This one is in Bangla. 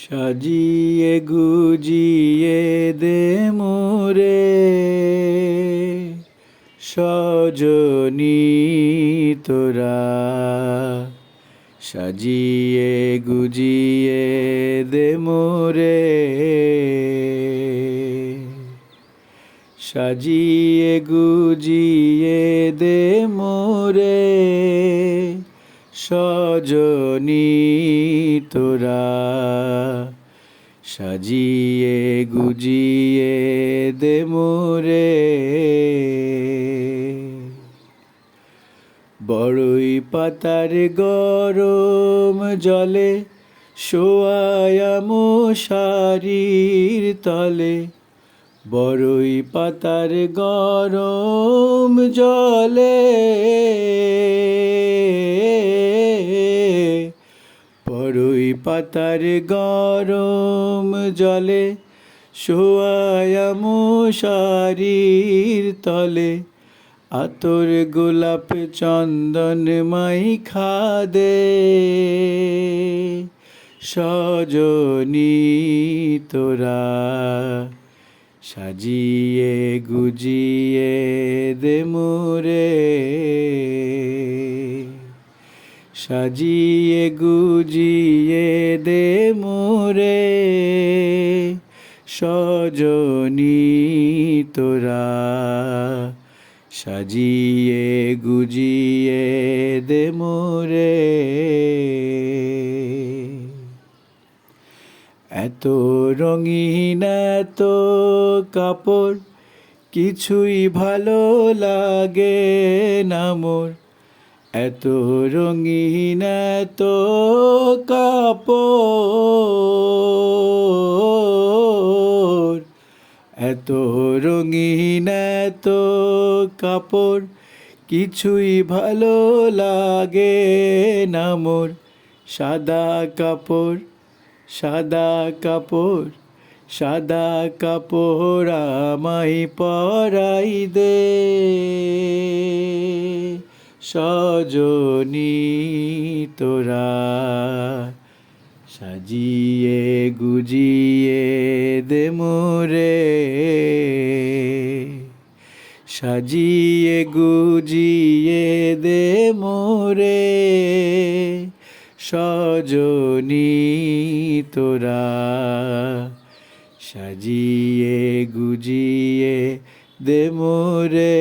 সাজিয়ে গুজিয়ে দে মোরে সজনী তোরা, সাজিয়ে গুজিয়ে দে মোরে, সাজিয়ে গুজিয়ে দে মোরে সজনী তোরা, সাজিয়ে গুজিয়ে দে মোরে। বড়ই পাতার গরম জলে শোয়ায়া মশারির তলে, বড়ই পাতার গরম জলে, বড়ই পাতার গরম জলে শোয়ায়া মশারির তলে, আতর গোলাপ চন্দন মাইখা দে সজনী তোরা, সাজিয়ে গুজিয়ে দে মোরে, সাজিয়ে গুজিয়ে দে মোরে সজনী তোরা, সাজিয়ে গুজিয়ে দে মোরে। এত রঙিন এত কাপড় কিছুই ভালো লাগে না মোর, এত রঙিন এত কাপড়, এত রঙিন এত কাপড় কিছুই ভালো লাগে না মোর, সাদা কাপড় সাদা কাপড় সাদা কাপড় আমায় পরাই দে সজনী তোরা, সাজিয়ে গুজিয়ে দে মোরে, সাজিয়ে গুজিয়ে দে মোরে সজনী তোরা, সাজিয়ে গুজিয়ে দে মোরে।